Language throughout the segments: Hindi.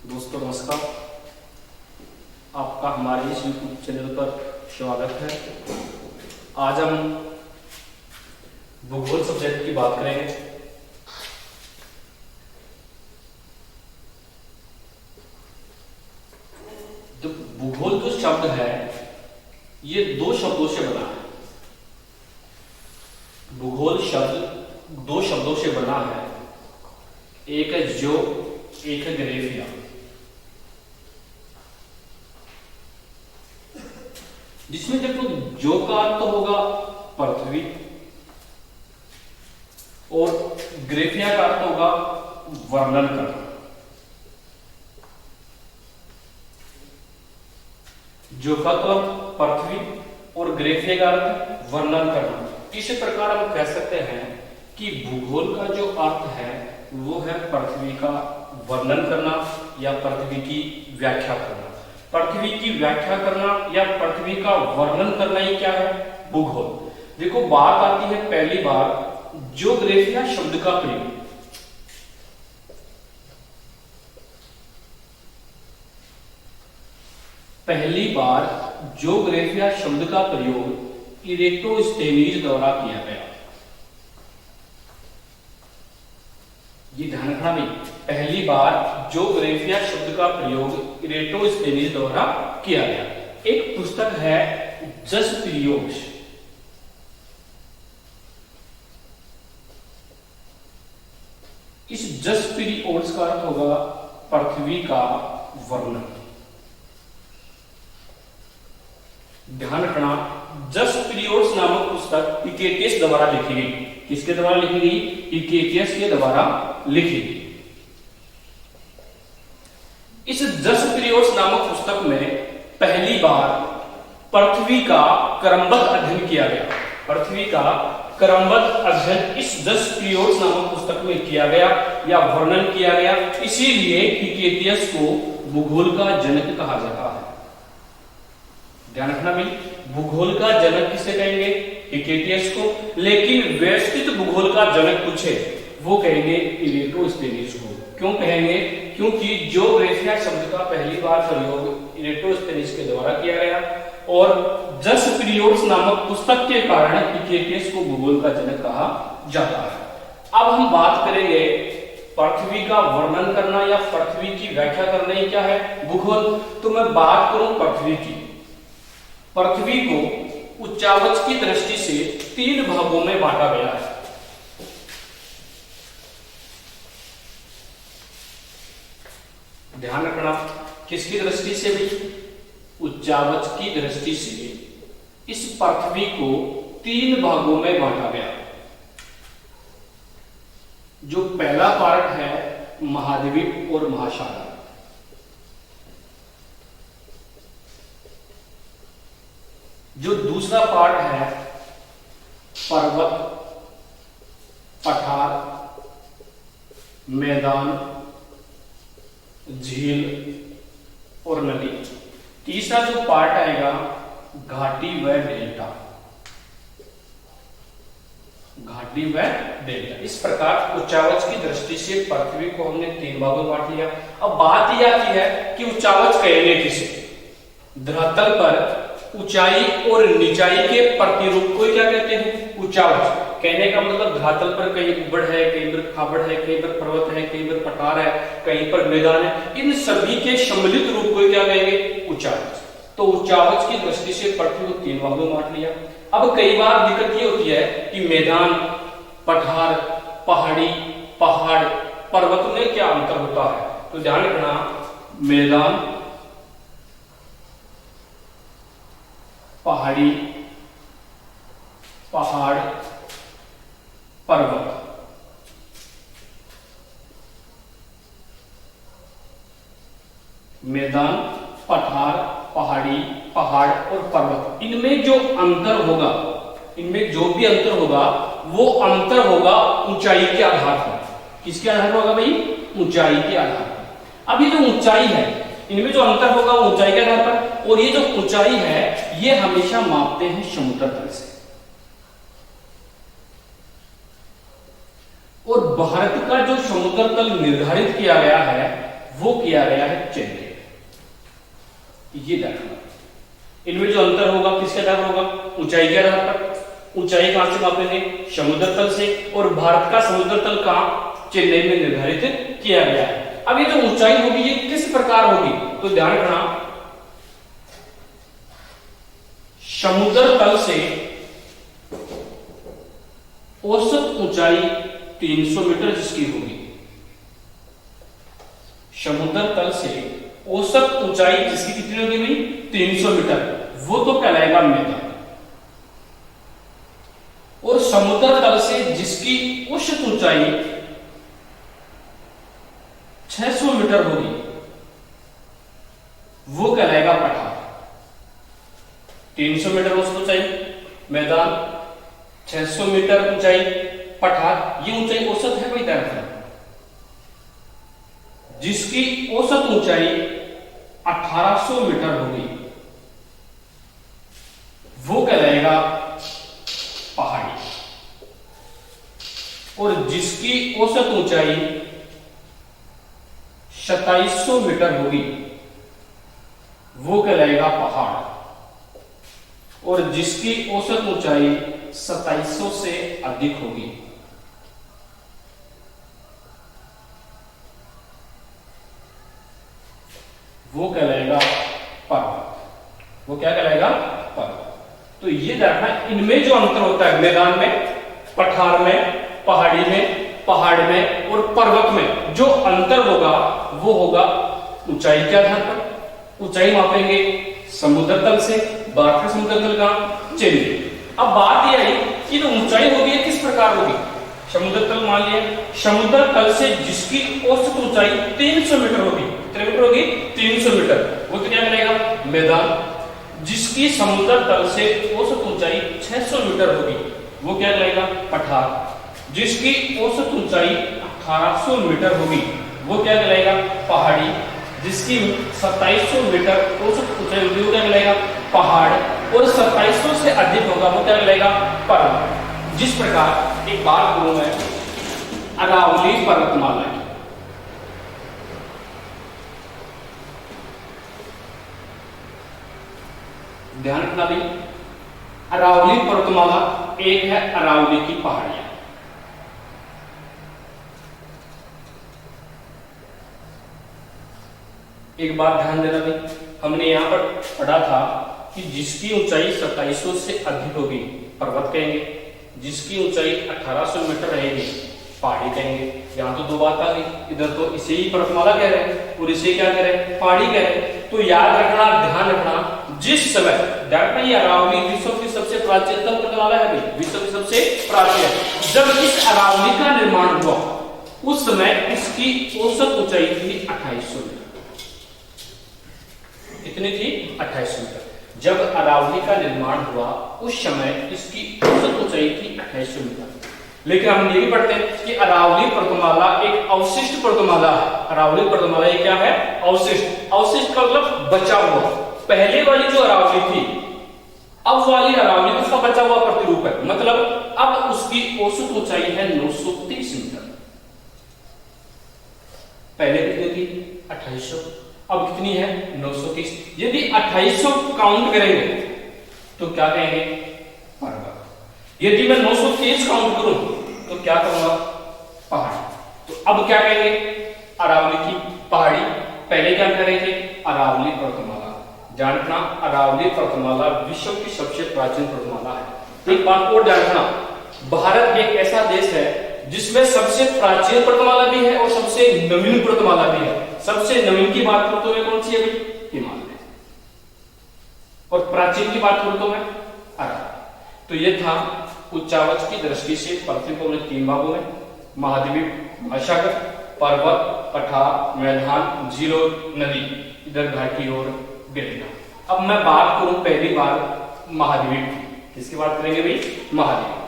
दोस्तों नमस्कार, आपका हमारे इस यूट्यूब चैनल पर स्वागत है। आज हम भूगोल सब्जेक्ट की बात करेंगे। तो भूगोल जो शब्द है ये दो शब्दों से बना है। भूगोल शब्द दो शब्दों से बना है, एक है जो, एक है ग्रेफिया। जिसमें देखो जो का अर्थ होगा पृथ्वी और ग्रेफिया का अर्थ होगा वर्णन करना। जो का तो पृथ्वी और ग्रेफिया का अर्थ वर्णन करना। इस प्रकार हम कह सकते हैं कि भूगोल का जो अर्थ है वो है पृथ्वी का वर्णन करना या पृथ्वी की व्याख्या करना। पृथ्वी की व्याख्या करना या पृथ्वी का वर्णन करना ही क्या है? भूगोल। देखो बात आती है पहली बार ज्योग्राफिया शब्द का प्रयोग। पहली बार ज्योग्राफिया शब्द का प्रयोग इरेटोस्थेनीज द्वारा किया गया। ये ध्यान रखना भी, पहली बार ज्योग्राफिया शब्द का प्रयोग इरेटोस्थेनीज द्वारा किया गया। एक पुस्तक है जसपीरियोड्स। इस जसपीरियोड्स का अर्थ होगा पृथ्वी का वर्णन। ध्यान रखना, जसपीरियोड्स नामक पुस्तक हिकेटियस द्वारा लिखी गई। किसके द्वारा लिखी गई? हिकेटियस के द्वारा लिखी गई। इस जसपीरियोड्स नामक पुस्तक में पहली बार पृथ्वी का क्रमबद्ध अध्ययन किया गया। पृथ्वी का क्रमबद्ध अध्ययन इस जसपीरियोड्स नामक पुस्तक में किया गया या वर्णन किया गया। इसीलिए हिकेटियस को भूगोल का जनक कहा जाता है। ध्यान रखना भाई, भूगोल का जनक किसे कहेंगे? हिकेटियस को। लेकिन व्यवस्थित भूगोल का जनक पूछे वो कहेंगे इरेटोस्थेनीज को। क्यों कहेंगे? क्योंकि ज्योग्राफिया शब्द का पहली बार प्रयोग इरेटोस्थेनीज के द्वारा किया गया और जसपीरियोड्स नामक पुस्तक के कारण हिकेटियस को भूगोल का जनक कहा जाता है। अब हम बात करेंगे पृथ्वी का वर्णन करना या पृथ्वी की व्याख्या करना ही क्या है? भूगोल। तो मैं बात करूं पृथ्वी की। पृथ्वी को उच्चावच की दृष्टि से तीन भागों में बांटा गया है। ध्यान रखना, किसकी दृष्टि से भी? उच्चावच की दृष्टि से इस पृथ्वी को तीन भागों में बांटा गया। जो पहला पार्ट है महाद्वीप और महासागर। जो दूसरा पार्ट है पर्वत, पठार, मैदान, झील और नदी। तीसरा जो पार्ट आएगा घाटी व डेल्टा। घाटी व डेल्टा। इस प्रकार उच्चावच की दृष्टि से पृथ्वी को हमने तीन भागों में बांट लिया। अब बात यह आती है कि उच्चावच कहेंगे किसे? धरातल पर ऊंचाई और निचाई के प्रतिरूप को क्या कहते हैं? उच्चावच। कहने का मतलब धरातल पर कहीं उबड़ है, कहीं पर खाबड़ है, कहीं पर पर्वत है, कहीं पर पठार है, कहीं पर मैदान है। इन सभी के सम्मिलित रूप को क्या कहेंगे? उच्चावच। तो उच्चावच की दृष्टि से पृथ्वी को तीन भागों में बांट लिया। अब कई बार दिक्कत ये होती है कि मैदान, पठार, पहाड़ी, पहाड़, पर्वत में क्या अंतर होता है? तो ध्यान रखना, मैदान, पहाड़ी, पहाड़, पर्वत। मैदान, पठार, पहाड़ी, पहाड़ और पर्वत, इनमें जो अंतर होगा, इनमें जो भी अंतर होगा वो अंतर होगा ऊंचाई के आधार पर। किसके आधार पर होगा भाई? ऊंचाई के आधार पर। अब ये जो ऊंचाई है, इनमें जो अंतर होगा वो ऊंचाई के आधार पर। और ये जो ऊंचाई है ये हमेशा मापते हैं समुद्र तल से। और भारत का जो समुद्र तल निर्धारित किया गया है वो किया गया है ये देखना, इनमें जो अंतर होगा किसके आधार पर होगा? ऊंचाई के आधार पर। ऊंचाई कहां से मापेंगे? समुद्र तल से। और भारत का समुद्र तल कहां? चेन्नई में निर्धारित किया गया है। अब ये जो ऊंचाई होगी ये किस प्रकार होगी? तो ध्यान रखना, समुद्र तल से औसत ऊंचाई 300 मीटर जिसकी होगी, समुद्र तल से औसत ऊंचाई जिसकी कितनी होगी भाई? 300 मीटर, वो तो कहलाएगा मैदान। और समुद्र तल से जिसकी औसत ऊंचाई 600 मीटर होगी, वो कहलाएगा पठार। 300 मीटर औसत ऊंचाई मैदान, 600 मीटर ऊंचाई पठार। ये ऊंचाई औसत है भाई दरअसल, जिसकी औसत ऊंचाई 1800 मीटर होगी, वो कहलाएगा पहाड़ी। और जिसकी औसत ऊंचाई 2700 मीटर होगी, वो कहलाएगा पहाड़। और जिसकी औसत ऊंचाई 2700 से अधिक होगी, वो कहलाएगा पर्वत। वो क्या कहलाएगा? पर्वत। तो ये देखना, इनमें जो अंतर होता है मैदान में, पठार में, पहाड़ी में, पहाड़ में और पर्वत में, जो अंतर होगा वो होगा ऊंचाई के आधार पर। ऊंचाई मापेंगे समुद्र तल से। भारत का समुद्र तल कहां? चेन्नई। अब बात यह आई कि जो ऊंचाई होगी किस प्रकार होगी? समुद्र तल मान लिया, समुद्र तल से जिसकी औसत ऊंचाई 300 मीटर होगी, कितने मीटर होगी? 300 मीटर, वो क्या कहलाएगा? मैदान। जिसकी समुद्र तल से औसत ऊंचाई 600 मीटर होगी, वो क्या कहलाएगा? पठार। जिसकी औसत ऊंचाई 1800 मीटर होगी, वो क्या कहलाएगा? पहाड़ी। जिसकी 2700 मीटर औसत ऊंचाई होगी, वो क्या कहलाएगा? पहाड़। और 2700 से अधिक होगा, वो क्या कहलाएगा? पर्वत। जिस प्रकार एक बात करूं मैं अरावली पर्वतमाला की, ध्यान रखना भी, अरावली पर्वतमाला एक है अरावली की पहाड़ियां। एक बात ध्यान देना भी, हमने यहां पर पढ़ा था कि जिसकी ऊंचाई 2700 से अधिक होगी पर्वत कहेंगे, जिसकी ऊंचाई 1800 मीटर रहेगी पहाड़ी कहेंगे। यहां तो दो बात आ गई, इधर तो इसे ही पर्वतमाला कह रहे हैं और इसे क्या कह रहे हैं? पहाड़ी कह रहे हैं। तो याद रखना, ध्यान रखना, जिस समय ये अरावली विश्व की सबसे प्राचीनतम पर्वतमाला है भाई, विश्व की सबसे प्राचीन। जब इस अरावली का निर्माण हुआ उस समय इसकी औसत ऊंचाई थी 2800 मीटर। कितनी थी? 2800 मीटर। जब अरावली का निर्माण हुआ उस समय इसकी औसत ऊंचाई थी 2800 मीटर। लेकिन हम ये भी पढ़ते हैं कि अरावली पर्वतमाला एक अवशिष्ट पर्वतमाला है। अरावली पर्वतमाला ये क्या है? अवशिष्ट। अवशिष्ट का मतलब बचा हुआ। पहले वाली जो अरावली थी, अब वाली अरावली उसका बचा हुआ प्रतिरूप है। मतलब अब उसकी औसत ऊंचाई है 930 मीटर। पहले कितनी थी? 2800। अब कितनी है? 930। यदि 2800 काउंट करेंगे तो क्या कहेंगे? पर्वत। यदि मैं 930 काउंट करूं तो क्या कहूंगा? पहाड़ी। तो अब क्या कहेंगे? अरावली की पहाड़ी। पहले क्या कह रहे थे? अरावली पर्वतमाला। जानना, अरावली पर्वतमाला विश्व की सबसे प्राचीन पर्वतमाला है। एक बात और जानना, भारत एक ऐसा देश है जिसमें सबसे प्राचीन पर्वतमाला भी है और सबसे नवीन पर्वतमाला भी है। सबसे नवीन की बात करूं तो मैं कौन सी है भाई? हिमालय। और प्राचीन की बात करूं तो मैं अरावली। तो ये था उच्चावच की दृष्टि से पृथ्वी को हमने 3 भागों में, महाद्वीप, महासागर, पर्वत, पठार, मैदान, झील और नदी, इधर घाटी और गिरिया। अब मैं बात करूं पहली बार महाद्वीप की। किसकी बात करेंगे भाई? महाद्वीप की।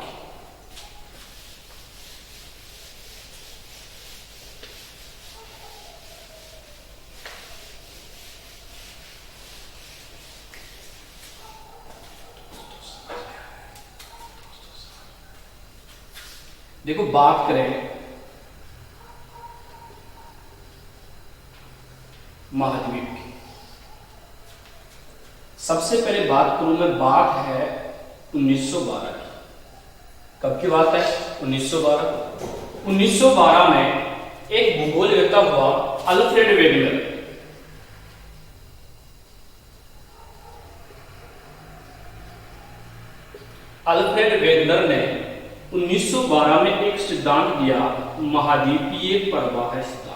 देखो, बात करें महाद्वीप की, सबसे पहले बात करूं मैं, बात है 1912 की। कब की बात है? 1912। 1912 में एक भूगोलवेत्ता हुआ अल्फ्रेड वेगनर। अल्फ्रेड वेगनर ने 1912 में एक सिद्धांत दिया, महाद्वीपीय प्रवाह सिद्धांत।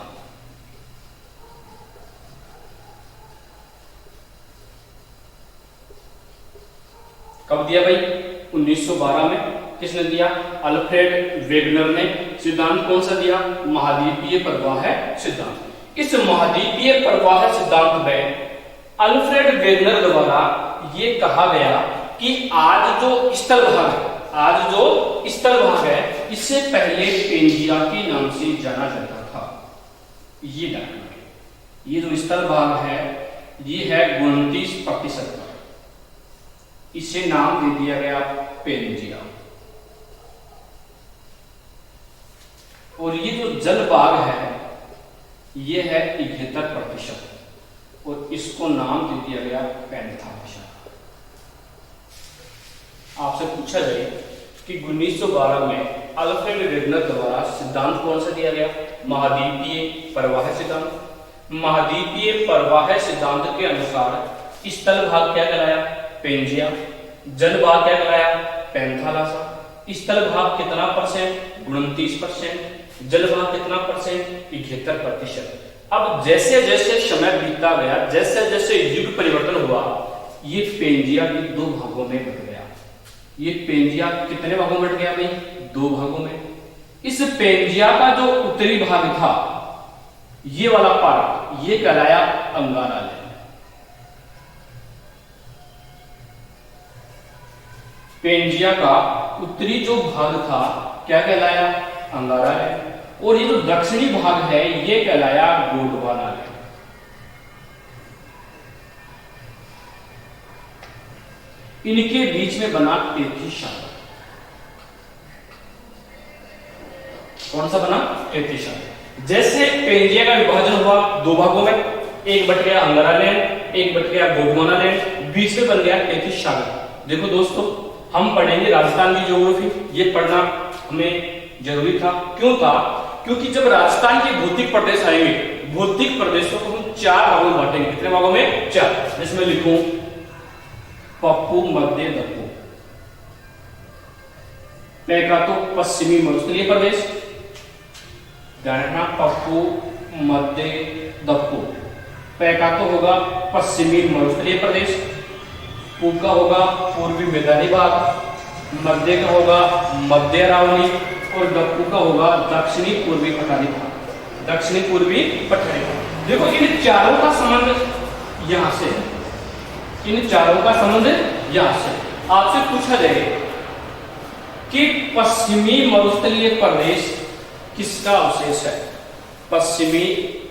कब दिया भाई? 1912 में। किसने दिया? अल्फ्रेड वेगनर ने। सिद्धांत कौन सा दिया? महाद्वीपीय प्रवाह सिद्धांत। इस महाद्वीपीय प्रवाह सिद्धांत में अल्फ्रेड वेगनर द्वारा ये कहा गया कि आज जो स्थल भाग है, इससे पहले पेंजिया के नाम से जाना जाता था। ये डायग्राम, ये जो स्थल भाग है ये है 29%, इसे नाम दे दिया गया पेंजिया। और ये जो जल भाग है ये है 71%, और इसको नाम दे दिया गया पैंथालिशा। आपसे पूछा जाए कि 1912 में अल्फ्रेड वेगनर द्वारा सिद्धांत कौन सा दिया गया? महाद्वीपीय प्रवाह सिद्धांत। महाद्वीपीय प्रवाह सिद्धांत के अनुसार स्थल भाग क्या कहलाया? पेंजिया। जल भाग क्या कहलाया? पैंथालिशा। स्थल भाग कितना परसेंट? 29%। जल भाग कितना परसेंट? 71%। अब जैसे जैसे समय बीतता गया, जैसे जैसे युग परिवर्तन हुआ, ये पेंजिया के दो भागों में बट गया। ये पेंजिया कितने भागों में बट गया भाई? दो भागों में। इस पेंजिया का जो उत्तरी भाग था, ये वाला पार्ट, ये कहलाया अंगारा लैंड। पेंजिया का उत्तरी जो भाग था क्या कहलाया? अंगारा लैंड। और ये जो दक्षिणी भाग है ये कहलाया गोंडवाना लैंड। इनके बीच में बना टेथी सागर। कौन सा बना? टेथी सागर। जैसे पेंजिया का विभाजन हुआ दो भागों में, एक बट गया अंगारा लैंड, एक बट गया गोंडवाना लैंड, बीच में बन गया टेथी सागर। देखो दोस्तों, हम पढ़ेंगे राजस्थान की ज्योग्राफी, ये पढ़ना हमें जरूरी था। क्यों था? क्योंकि जब राजस्थान के भौतिक प्रदेश आएंगे, भौतिक प्रदेशों को हम चार भागों में बांटेंगे। कितने भागों में? चार। जिसमें लिखूं पप्पू, मध्य, दप्पू। पहला तो पश्चिमी मरुस्थलीय प्रदेश, ध्यान रखना, पप्पू, मध्य, दप्पू। पहला तो होगा पश्चिमी मरुस्थलीय प्रदेश, पू का होगा पूर्वी मैदानी भाग, मध्य का होगा मध्य अरावली, और दप्पू का होगा दक्षिणी पूर्वी पठारी भाग। दक्षिणी पूर्वी पठारी भाग। देखो इन चारों का संबंध यहां से है, इन चारों का संबंध यहां से। आपसे पूछा जाए कि पश्चिमी मरुस्थलीय प्रदेश किसका अवशेष है? पश्चिमी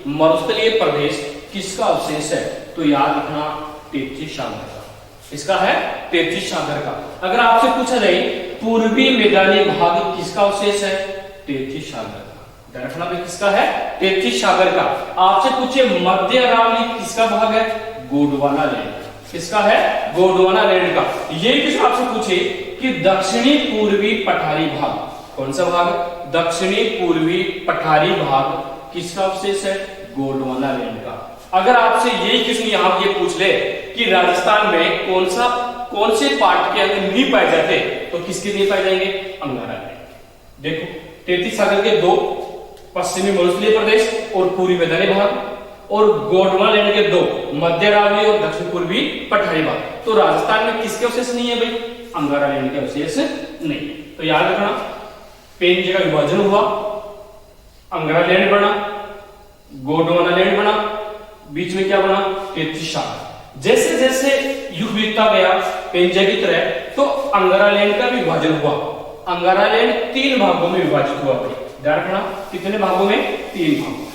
मरुस्थलीय प्रदेश किसका अवशेष है? तो याद रखना टेथी सागर का। इसका है टेथी सागर का। अगर आपसे पूछा जाए पूर्वी मैदानी भाग किसका अवशेष है? टेथी सागर का। ध्यान रखना भाई, किसका है? टेथी सागर का। आपसे पूछे मध्य अरावली किसका भाग है? गोंडवाना लैंड। किसका है? गोंडवाना लैंड का। ये किस आपसे पूछे कि दक्षिणी पूर्वी पठारी भाग, कौन सा भाग? दक्षिणी पूर्वी पठारी भाग किसका अवशेष है? गोंडवाना लैंड का। अगर आपसे यही किसी यहां ये पूछ ले कि राजस्थान में कौन से पार्ट के अंदर नहीं पाए जाते, तो किसके नहीं पाए जाएंगे? अंगारा लैंड। देखो टेथी सागर के दो, पश्चिमी मरुस्थलीय प्रदेश और पूर्वी मैदानी भाग, और गोंडवाना लैंड के दो, मध्य अरावली और दक्षिण पूर्वी पठारी भाग। तो राजस्थान में किसके अवशेष नहीं है भाई? अंगारा लैंड के अवशेष नहीं। तो याद रखना, पेंजिया का विभाजन हुआ, अंगारा लैंड बना, गोंडवाना लैंड बना, बीच में क्या बना? टेथी सागर। जैसे जैसे युग बीतता गया पेंजिया की तरह, तो अंगारा लैंड का विभाजन हुआ। अंगारा लैंड 3 भागों में विभाजित हुआ भाई। ध्यान रखना, कितने भागों में? 3 भागों में।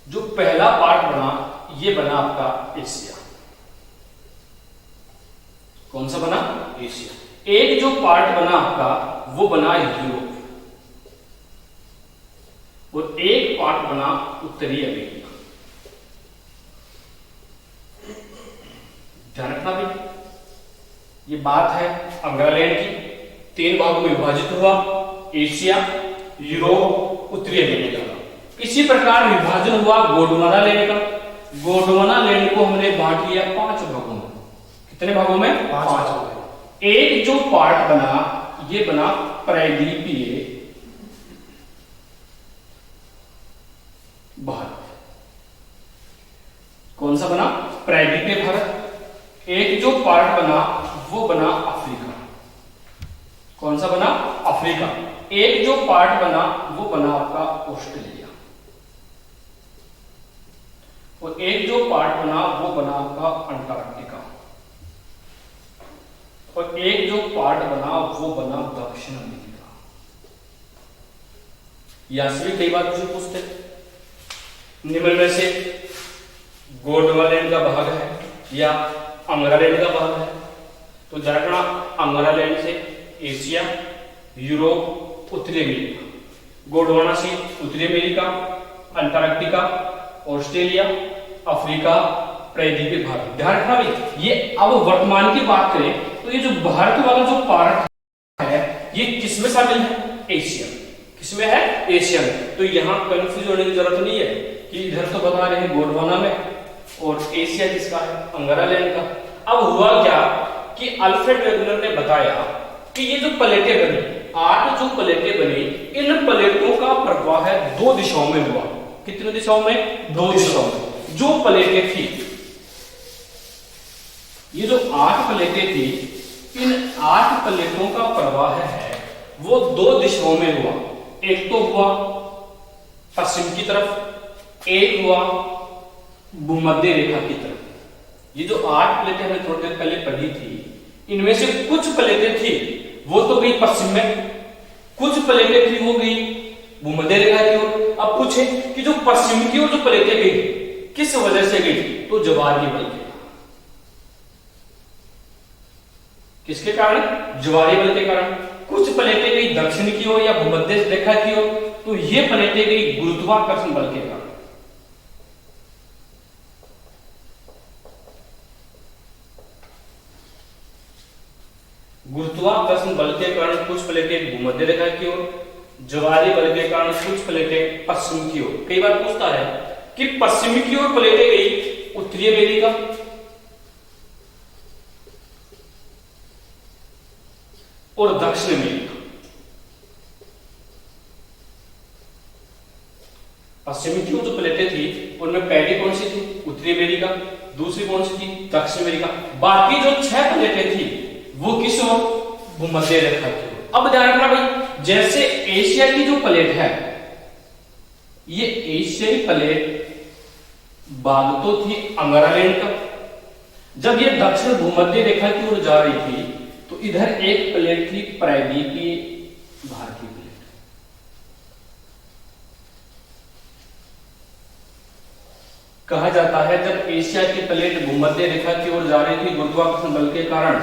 जो पहला पार्ट बना, ये बना आपका एशिया। कौन सा बना? एशिया। एक जो पार्ट बना आपका वो बना यूरोप और एक पार्ट बना उत्तरी अमेरिका। ध्यान रखना भी, ये बात है अंग्रालैंड की। 3 भागों में विभाजित हुआ, एशिया, यूरोप, उत्तरी अमेरिका का। इसी प्रकार विभाजन हुआ गोंडवाना लैंड का। गोंडवाना लैंड को हमने बांट लिया 5 भागों में। कितने भागों में? 5। एक जो पार्ट बना ये बना प्रायद्वीपीय भारत। कौन सा बना? प्रायद्वीपीय भारत। एक जो पार्ट बना वो बना अफ्रीका। कौन सा बना? अफ्रीका। एक जो पार्ट बना वो बना आपका ऑस्ट्रेलिया और एक जो पार्ट बना वो बना आपका अंटार्कटिका और एक जो पार्ट बना वो बना दक्षिण अमेरिका। यहां से भी कई बार मुझे पूछते निम्न में से गोंडवाना का भाग है या अंग्रालैंड का भाग है, तो जरा अंग्रालैंड से एशिया, यूरोप, उत्तरी अमेरिका, गोंडवाना से उत्तरी अमेरिका, अंटार्कटिका, ऑस्ट्रेलिया, अफ्रीका, प्रायद्वीपीय भारत। ध्यान रखना भाई, ये अब वर्तमान की बात करें तो ये जो भारत वाला जो पार्ट है ये किसमें शामिल है? एशिया। किसमें है? एशिया में। तो यहां कंफ्यूज होने की जरूरत नहीं है कि इधर तो बता रहे हैं गोंडवाना में और एशिया किसका है? अंग्रालैंड का। अब हुआ क्या कि अल्फ्रेड वेगनर ने बताया कि ये जो प्लेटें बनी, 8 जो प्लेटें बनी, इन प्लेटों का प्रवाह 2 दिशाओं में हुआ। कितनी दिशाओं में? 2 दिशाओं में। जो प्लेटें थी, ये जो 8 प्लेटें थी, इन 8 प्लेटों का प्रवाह है वो 2 दिशाओं में हुआ। एक तो हुआ पश्चिम की तरफ, एक हुआ भूमध्य रेखा की तरफ। ये जो 8 प्लेटें हमने थोड़ी देर पहले पढ़ी थी, इनमें से कुछ प्लेटें थी वो तो गई पश्चिम में, कुछ प्लेटें थी वो गई भूमध्य रेखा की ओर। अब पूछे कि जो पश्चिम की ओर जो प्लेटें गई किस वजह से गई? तो ज्वारीय बल के। किसके कारण? ज्वारीय बल के कारण। कुछ प्लेटें गई दक्षिण की ओर या भूमध्य रेखा की ओर, तो ये प्लेटें गई गुरुत्वाकर्षण बल के कारण। गुरुत्वाकर्षण बल के कारण कुछ प्लेटें भूमध्य रेखा की ओर, ज्वारीय बल के कारण कुछ प्लेटें पश्चिम की ओर। कई बार पूछता है कि पश्चिम की ओर प्लेटें गई उत्तरी अमेरिका और दक्षिण अमेरिका। पश्चिमी की ओर जो प्लेटें थी उनमें पहली कौन सी थी? उत्तरी अमेरिका। दूसरी कौन सी थी? दक्षिण अमेरिका। बाकी जो 6 प्लेटें थी वो किस ओर? भूमध्य रेखा की ओर। अब ध्यान रखना भाई, जैसे एशिया की जो प्लेट है, ये एशियाई प्लेट भाग तो थी अंग्रालैंड का। जब ये दक्षिण भूमध्य रेखा की ओर जा रही थी तो इधर एक प्लेट थी प्रायद्वीपीय भारत की प्लेट। कहा जाता है जब एशिया की प्लेट भूमध्य रेखा की ओर जा रही थी गुरुत्वाकर्षण बल के कारण,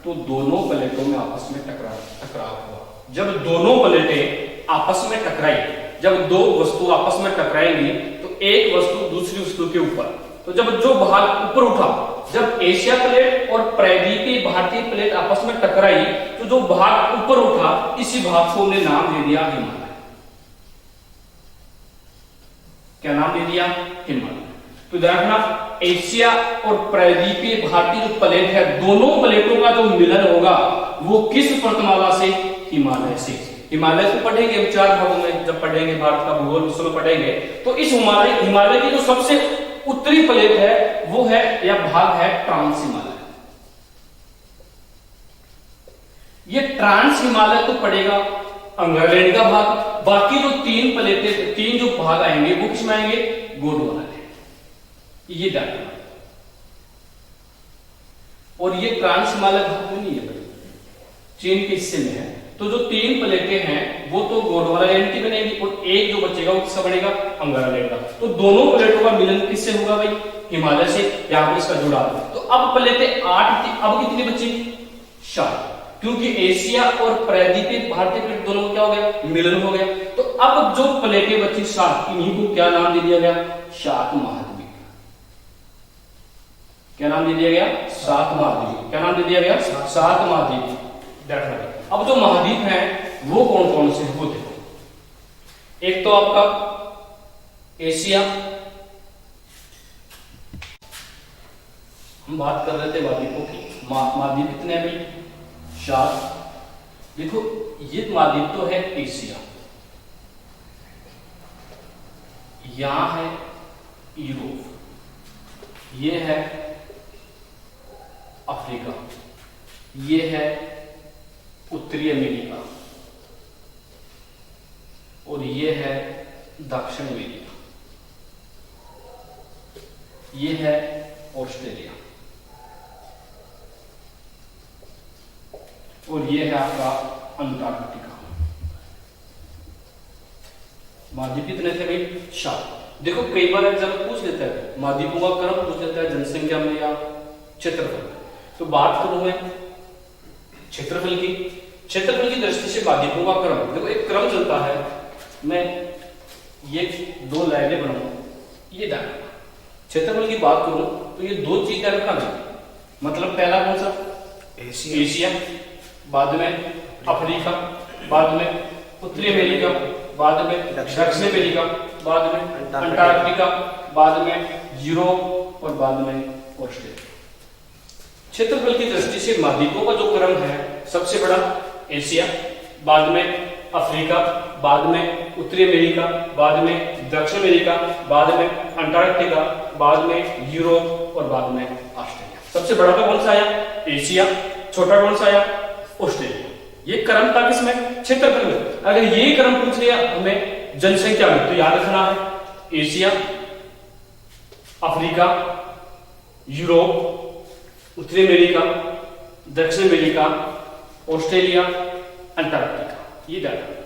तो दोनों प्लेटों में आपस में टकराव हुआ। जब दोनों प्लेटें आपस में टकराई, जब 2 वस्तु आपस में टकराएंगी तो एक वस्तु दूसरी वस्तु के ऊपर, तो जब जो भाग ऊपर उठा, जब एशिया प्लेट और प्रायद्वीपीय भारतीय प्लेट आपस में टकराई तो जो भाग ऊपर उठा इसी भाग को हमने नाम दे दिया हिमालय। क्या नाम दे दिया? हिमालय। तो ध्यान रखना, एशिया और प्रायद्वीपीय भारतीय जो प्लेट है, दोनों प्लेटों का जो मिलन होगा वो किस पर्वतमाला से? हिमालय से। हिमालय को पढ़ेंगे हम 4 भागों में, जब पढ़ेंगे भारत का भूगोल उसमें पढ़ेंगे, तो इस हिमालय की जो सबसे उत्तरी प्लेट है वो है या भाग है ट्रांस हिमालय। ये ट्रांस हिमालय तो पड़ेगा अंग्रालैंड का भाग। बाकी जो 3 प्लेटें, 3 जो भाग आएंगे वो किसमें आएंगे? गोंडवाना लैंड। ये डाटा और ये ट्रांस हिमालय भाग में नहीं है, चीन के हिस्से में है। तो जो 3 प्लेटें हैं वो तो गोंडवाना लैंड की बनेगी और एक जो बचेगा वो किसका बनेगा? अंग्रालैंड का। तो दोनों प्लेटों का मिलन किससे होगा भाई? हिमालय से। यहां पर इसका जुड़ाव। तो अब प्लेटें 8 थी, अब कितनी बची? 4। क्योंकि एशिया और प्रायद्वीपीय भारतीय प्लेट दोनों में क्या हो गया, मिलन हो गया। तो अब जो प्लेटें बची 7, इन्हीं को क्या नाम दे दिया गया, सात महाद्वीप। क्या नाम दे दिया गया, सात महाद्वीप। क्या नाम दे दिया गया, सात महाद्वीप। अब जो महाद्वीप हैं वो कौन कौन से हैं वो देखो। एक तो आपका एशिया, हम बात कर रहे थे महाद्वीपों की। महाद्वीप कितने हैं भाई, 7। देखो ये महाद्वीप तो है एशिया, यहां है यूरोप, ये है अफ्रीका, ये है उत्तरी अमेरिका, और ये है दक्षिण अमेरिका, ये है ऑस्ट्रेलिया, और ये है आपका अंटार्कटिका। महाद्वीप कितने थे भाई, 7। देखो कई बार एग्जाम पूछ लेता है महाद्वीपों का क्रम पूछ लेता है जनसंख्या में या क्षेत्रफल में। तो बात करूं मैं क्षेत्रफल की, क्षेत्रफल की दृष्टि से महाद्वीपों का क्रम, देखो एक क्रम चलता है, मैं ये 2 लाइनें बनाऊं, ये डायग्राम। क्षेत्रफल की बात करूं तो ये 2 चीज रखा है, मतलब पहला कौन सा, एशिया, बाद में अफ्रीका, बाद में उत्तरी अमेरिका, बाद में दक्षिण अमेरिका, बाद में अंटार्कटिका, बाद में यूरोप, और बाद में ऑस्ट्रेलिया। क्षेत्रफल की दृष्टि से महाद्वीपों का जो क्रम है, सबसे बड़ा एशिया, बाद में अफ्रीका, बाद में उत्तरी अमेरिका, बाद में दक्षिण अमेरिका, बाद में अंटार्कटिका, बाद में यूरोप, और बाद में ऑस्ट्रेलिया। सबसे बड़ा तो कौन सा आया, एशिया, छोटा कौन सा आया, ऑस्ट्रेलिया। ये क्रम था किसमें, क्षेत्रफल में। अगर ये क्रम पूछ लिया हमें जनसंख्या में, तो याद रखना है एशिया, अफ्रीका, यूरोप, उत्तरी अमेरिका, दक्षिण अमेरिका, ऑस्ट्रेलिया, अंटार्कटिका। ये डाटा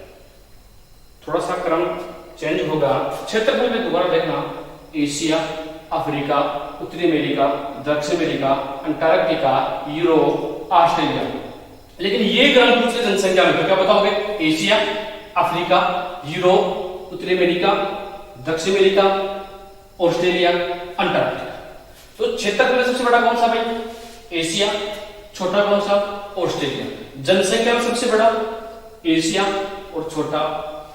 थोड़ा सा क्रम चेंज होगा। क्षेत्रफल में दोबारा देखना, एशिया, अफ्रीका, उत्तरी अमेरिका, दक्षिण अमेरिका, अंटार्कटिका, यूरोप, ऑस्ट्रेलिया। लेकिन ये क्रम पूछे जनसंख्या में, तो क्या बताओगे, एशिया, अफ्रीका, यूरोप, उत्तरी अमेरिका, दक्षिण अमेरिका, ऑस्ट्रेलिया, अंटार्कटिका। तो क्षेत्रफल में सबसे बड़ा कौन सा भाई, एशिया, छोटा कौन सा, ऑस्ट्रेलिया। जनसंख्या में सबसे बड़ा एशिया और छोटा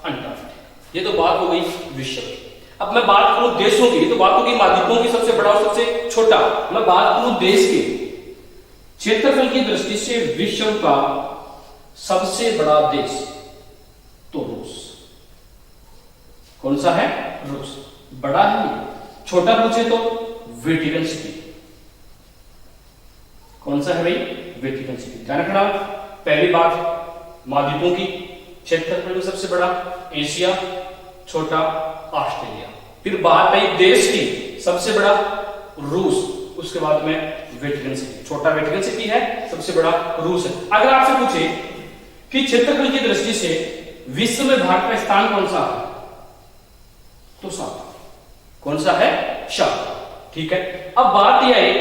अंटार्कटिका। ये तो बात हो गई विश्व की। अब मैं बात करूं देशों की, तो बात होगी महाद्वीपों की सबसे बड़ा और सबसे छोटा। मैं बात करूं देश की, क्षेत्रफल की दृष्टि से विश्व का सबसे बड़ा देश तो रूस। कौन सा है, रूस। बड़ा है, छोटा पूछे तो वेटिकन सिटी। कौन सा है भाई, वेटिकन सिटी। ध्यान रखना, पहली बात महाद्वीपों की, क्षेत्रफल में सबसे बड़ा एशिया, छोटा ऑस्ट्रेलिया। फिर बात आई देश की, सबसे बड़ा रूस, उसके बाद में वेटिकन सिटी। छोटा वेटिकन सिटी है, सबसे बड़ा रूस है। अगर आपसे पूछे कि क्षेत्रफल की दृष्टि से विश्व में भारत का स्थान कौन सा है, तो 7। कौन सा है, 7। ठीक है। अब बात यह है,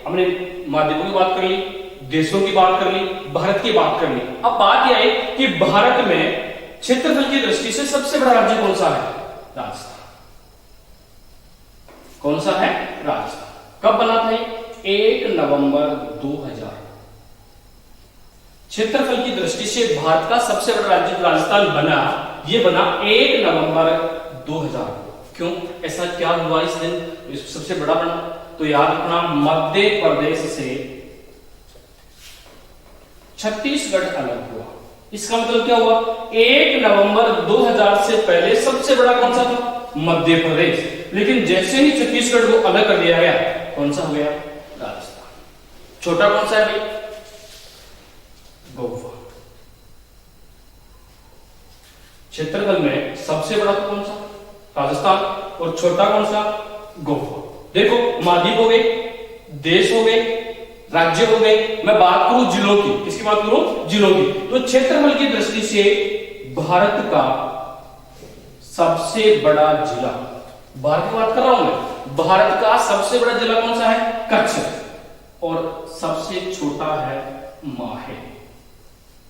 हमने महाद्वीपों की बात कर ली, देशों की बात कर ली, भारत की बात कर ली। अब बात यह है कि भारत में क्षेत्रफल की दृष्टि से सबसे बड़ा राज्य कौन सा है, राजस्थान। कौन सा है, राजस्थान। कब बना था, 1 नवंबर 2000। क्षेत्रफल की दृष्टि से भारत का सबसे बड़ा राज्य राजस्थान बना, यह बना 1 नवंबर 2000। क्यों, ऐसा क्या हुआ इस दिन सबसे बड़ा बना, तो याद रखना मध्य प्रदेश से छत्तीसगढ़ अलग हुआ। इसका मतलब क्या हुआ, 1 नवंबर 2000 से पहले सबसे बड़ा कौन सा था, मध्य प्रदेश। लेकिन जैसे ही छत्तीसगढ़ को अलग कर दिया गया, कौन सा हो गया, राजस्थान। छोटा कौन सा है भाई, गोवा। क्षेत्रफल में सबसे बड़ा कौन सा, राजस्थान, और छोटा कौन सा, गोवा। देखो महाद्वीप हो गए, देश हो गए, राज्य हो गए। मैं बात करूं जिलों की, किसकी बात करूं, जिलों की। तो क्षेत्रफल की दृष्टि से भारत का सबसे बड़ा जिला, भारत की बात कर रहा हूं मैं, भारत का सबसे बड़ा जिला कौन सा है, कच्छ, और सबसे छोटा है माहे।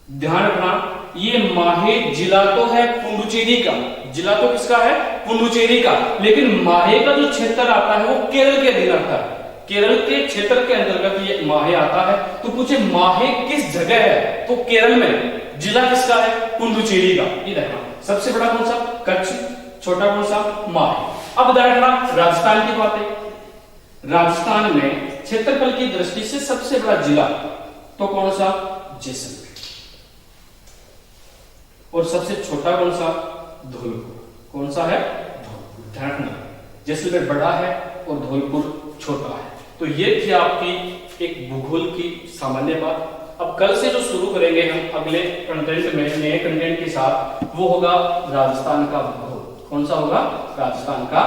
ध्यान रखना, ये माहे जिला तो है पुडुचेरी का, जिला तो किसका है? पुडुचेरी का, लेकिन माहे का जो क्षेत्र आता है वो केरल के अधीन आता है। केरल के क्षेत्र के अंतर्गत ये माहे आता है। तो पूछे माहे किस जगह है, तो केरल में। जिला किसका है? पुडुचेरी का। ये देखना, सबसे बड़ा कौन सा? कच्छ, छोटा कौन सा? माहे। अब देखना राजस्थान की बातें। राजस्थान में क्षेत्रफल की दृष्टि से सबसे बड़ा जिला तो कौन सा? जैसलमेर। और सबसे छोटा कौन सा? धौलपुर। कौन सा है? धौलपुर। ध्यान रखना, जैसलमेर बड़ा है और धौलपुर छोटा है। तो ये थी आपकी एक भूगोल की सामान्य बात। अब कल से जो शुरू करेंगे हम अगले कंटेंट में, नए कंटेंट के साथ, वो होगा राजस्थान का भूगोल। कौन सा होगा? राजस्थान का